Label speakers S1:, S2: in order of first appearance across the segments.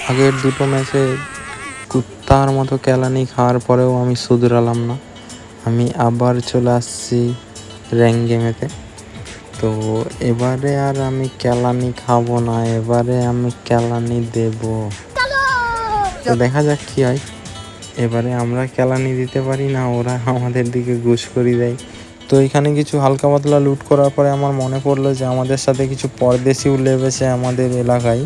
S1: আগের দুটো ম্যাচে কুত্তার মতো কেলানি খাওয়ার পরেও আমি শুধরালাম না। আমি আবার চলে আসছি র্যাঙ্ক গেমেতে। তো এবারে আর আমি কেলানি খাবো না, এবারে আমি কেলানি দেব। তো দেখা যাক কি হয়। এবারে আমরা কেলানি দিতে পারি না, ওরা আমাদের দিকে ঘুষখড়ি দেয়। তো এখানে কিছু হালকা পাতলা লুট করার পরে আমার মনে পড়লো যে আমাদের সাথে কিছু পরদেশিও লেগেছে আমাদের এলাকায়।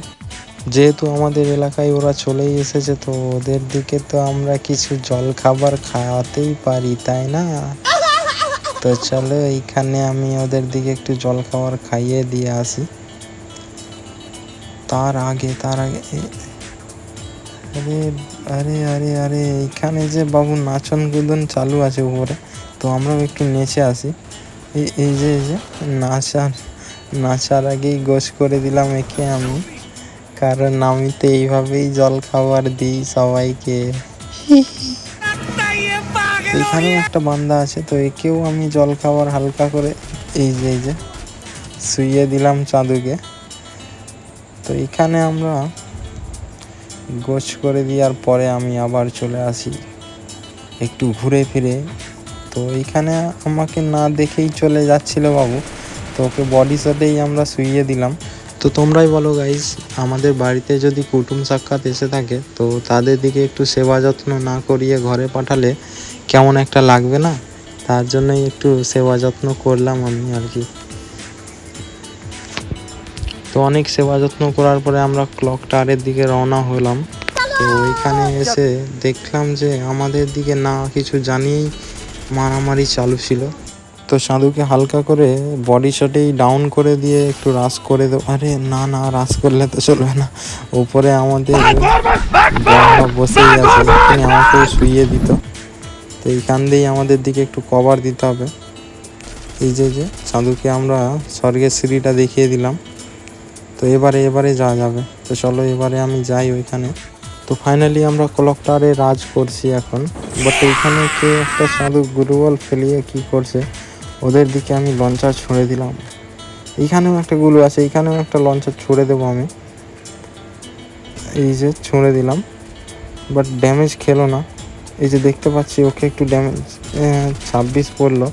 S1: যেহেতু আমাদের এলাকায় ওরা চলেই এসেছে, তো ওদের দিকে তো আমরা কিছু জল খাবার খাওয়াতেই পারি, তাই না? তো চলো এইখানে আমি ওদের দিকে একটু জল খাবার খাইয়ে দিয়ে আসি। তার আগে আরে আরে আরে আরে এইখানে যে বাবু নাচন কুদন চালু আছে উপরে, তো আমরাও একটু নেচে আসি। এই যে নাচার আগেই গোশ করে দিলাম একে আমি, কারণ আমি তো এইভাবেই জল খাবার দিই সবাইকে। এখানে একটা বান্দা আছে, তো একেও আমি জল খাবার হালকা করে এই যে শুইয়ে দিলাম চাঁদুকে। তো এখানে আমরা গোছ করে দেওয়ার পরে আমি আবার চলে আসি একটু ঘুরে ফিরে। তো এইখানে আমাকে না দেখেই চলে যাচ্ছিল বাবু, তো ওকে বডি শটেই আমরা শুইয়ে দিলাম। তো তোমরাই বলো গাইজ, আমাদের বাড়িতে যদি কুটুম সাক্ষাৎ এসে থাকে, তো তাদের দিকে একটু সেবা যত্ন না করিয়ে ঘরে পাঠালে কেমন একটা লাগবে না? তার জন্যই একটু সেবা যত্ন করলাম আমি আর কি। তো অনেক সেবা যত্ন করার পরে আমরা ক্লক টাওয়ারের দিকে রওনা হলাম। তো ওইখানে এসে দেখলাম যে আমাদের দিকে না কিছু জানিয়েই মারামারি চালু ছিল। তো সাধুকে হালকা করে বডি শটেই ডাউন করে দিয়ে একটু রাশ করে দেবো। আরে না, রাশ করলে তো চলবে না, উপরে আমাদের বসেই আছে, এখানে আমাকেও শুইয়ে দিত। তো এইখান দিয়েই আমাদের দিকে একটু কভার দিতে হবে। এই যে সাধুকে আমরা স্বর্গের সিঁড়িটা দেখিয়ে দিলাম। তো এবারে যাওয়া যাবে। তো চলো এবারে আমি যাই ওইখানে। তো ফাইনালি আমরা ক্লক টাওয়ারে রাজ করছি এখন। বাট এইখানে কে একটা সাধু গুরুবল ফেলিয়ে কি করছে, ওদের দিকে আমি লঞ্চার ছুঁড়ে দিলাম। এইখানেও একটা গুলু আছে, এইখানেও একটা লঞ্চার ছুঁড়ে দেবো আমি। এই যে ছুঁড়ে দিলাম, বাট ড্যামেজ খেলো না। এই যে দেখতে পাচ্ছি ওকে একটু ড্যামেজ 26 পড়লো,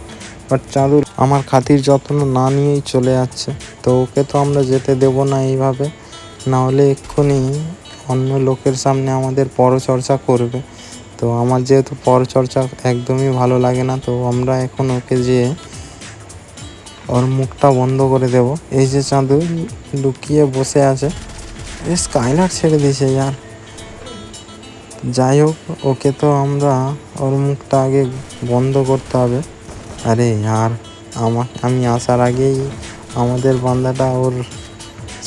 S1: বাট চাঁদুর আমার খাতির যত্ন না নিয়েই চলে যাচ্ছে। তো ওকে তো আমরা যেতে দেব না এইভাবে, না হলে এক্ষুনি অন্য লোকের সামনে আমাদের পরচর্চা করবে। তো আমার যেহেতু পরচর্চা একদমই ভালো লাগে না, তো আমরা এখন ওকে যেয়ে ওর মুখটা বন্ধ করে দেব। এই যে চাঁদু লুকিয়ে বসে আছে, স্কাইলার ছেড়ে দিয়েছে ইয়ার। যাই হোক, ওকে তো আমরা ওর মুখটা আগে বন্ধ করতে হবে। আরে यार, আমি আসার আগেই আমাদের বান্দাটা ওর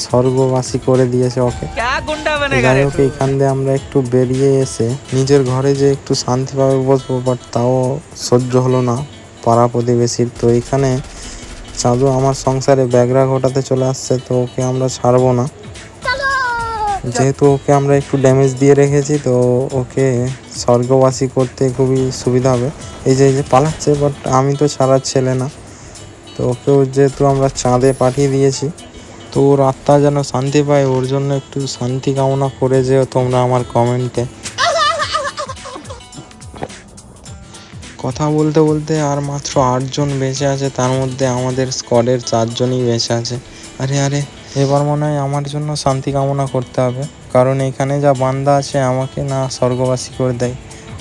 S1: স্বর্গবাসী করে দিয়েছে ওকে। যাই হোক, এইখান দিয়ে আমরা একটু বেরিয়ে এসে নিজের ঘরে যে একটু শান্তিভাবে বসবো, বাট তাও সহ্য হলো না পাড়া প্রতিবেশীর। তো এইখানে চাঁদু আমার সংসারে ব্যাঘ্রা ঘটাতে চলে আসছে, তো ওকে আমরা ছাড়বো না। যেহেতু ওকে আমরা একটু ড্যামেজ দিয়ে রেখেছি, তো ওকে স্বর্গবাসী করতে খুবই সুবিধা হবে। এই যে পালাচ্ছে, বাট আমি তো ছাড়ার ছেলে না। তো ওকেও যেহেতু আমরা চাঁদে পাঠিয়ে দিয়েছি, তো ওর আত্মা যেন শান্তি পায়, ওর জন্য একটু শান্তি কামনা করে যেও তোমরা আমার কমেন্টে। কথা বলতে বলতে আর মাত্র 8 জন বেঁচে আছে, তার মধ্যে আমাদের স্কোয়াডের 4 জনই বেঁচে আছে। আরে এবার মনে হয় আমার জন্য শান্তি কামনা করতে হবে, কারণ এখানে যা বান্দা আছে আমাকে না স্বর্গবাসী করে দেয়।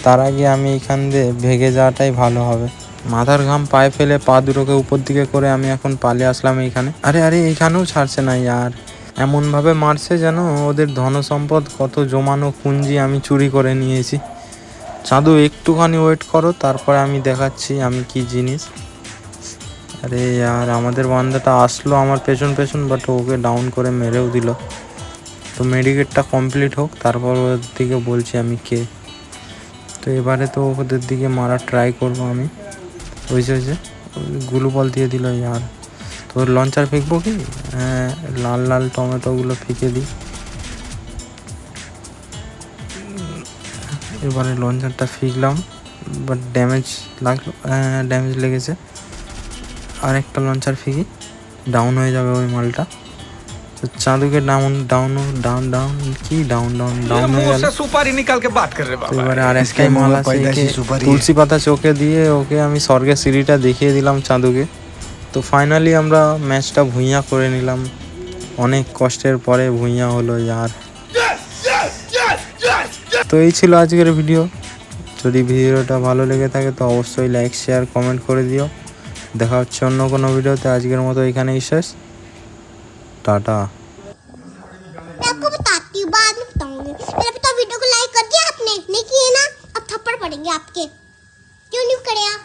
S1: তার আগে আমি এখান দিয়ে ভেগে যাওয়াটাই ভালো হবে। মাথার ঘাম পায়ে ফেলে পা দুটোকে উপর দিকে করে আমি এখন পালিয়ে আসলাম এইখানে। আরে এইখানেও ছাড়ছে না ইয়ার, এমনভাবে মারছে যেন ওদের ধনসম্পদ কত জমানো পুঁজি আমি চুরি করে নিয়েছি। চাঁদু একটুখানি ওয়েট করো, তারপরে আমি দেখাচ্ছি আমি কি জিনিস। আরে यार, আমাদের বান্দাটা আসলো আমার পেছন, বাট ওকে ডাউন করে মেরেও দিল। তো মেডিকেটটা কমপ্লিট হোক, তারপর ওর দিকে বলছি আমি কে। তো এবারে তো ওদের দিকে মারার ট্রাই করবো আমি। ওই যে গুলু বল দিয়ে দিল यार। তো লঞ্চার ফেঁকবো কি? হ্যাঁ, লাল টমেটোগুলো ফেঁকে দিই। এবারে লঞ্চারটা ফিকলাম, বাট ড্যামেজ লাগলো, ড্যামেজ লেগেছে। আর একটা লঞ্চার ফিকি, ডাউন হয়ে যাবে ওই মালটা। তো চাঁদুকে ডাউন ডাউন ডাউন ডাউন কি ডাউন ডাউন ডাউন হয়ে গেল।
S2: सुपारी निकाल के बात कर रहे
S1: তো এবারে আর একটাই মাল আছে, তুলসী পাতা চোখে দিয়ে ওকে আমি স্বর্গের সিঁড়িটা দেখিয়ে দিলাম চাঁদুকে। তো ফাইনালি আমরা ম্যাচটা ভুঁইয়া করে নিলাম, অনেক কষ্টের পরে ভুঁইয়া হলো यार। তো এই ছিল আজকের ভিডিও। যদি ভিডিওটা ভালো লেগে থাকে তো অবশ্যই লাইক শেয়ার কমেন্ট করে দিও। দেখা হচ্ছে অন্য কোনো ভিডিওতে, আজকের মতো এখানেই শেষ, টাটা।
S3: मैं आपको बताती हूँ, बाद में बताऊंगी। मेरे पिता वीडियो को लाइक कर दिया आपने, नहीं किए ना, अब थप्पड़ पड़ेंगे आपके। क्यों नहीं करे आप?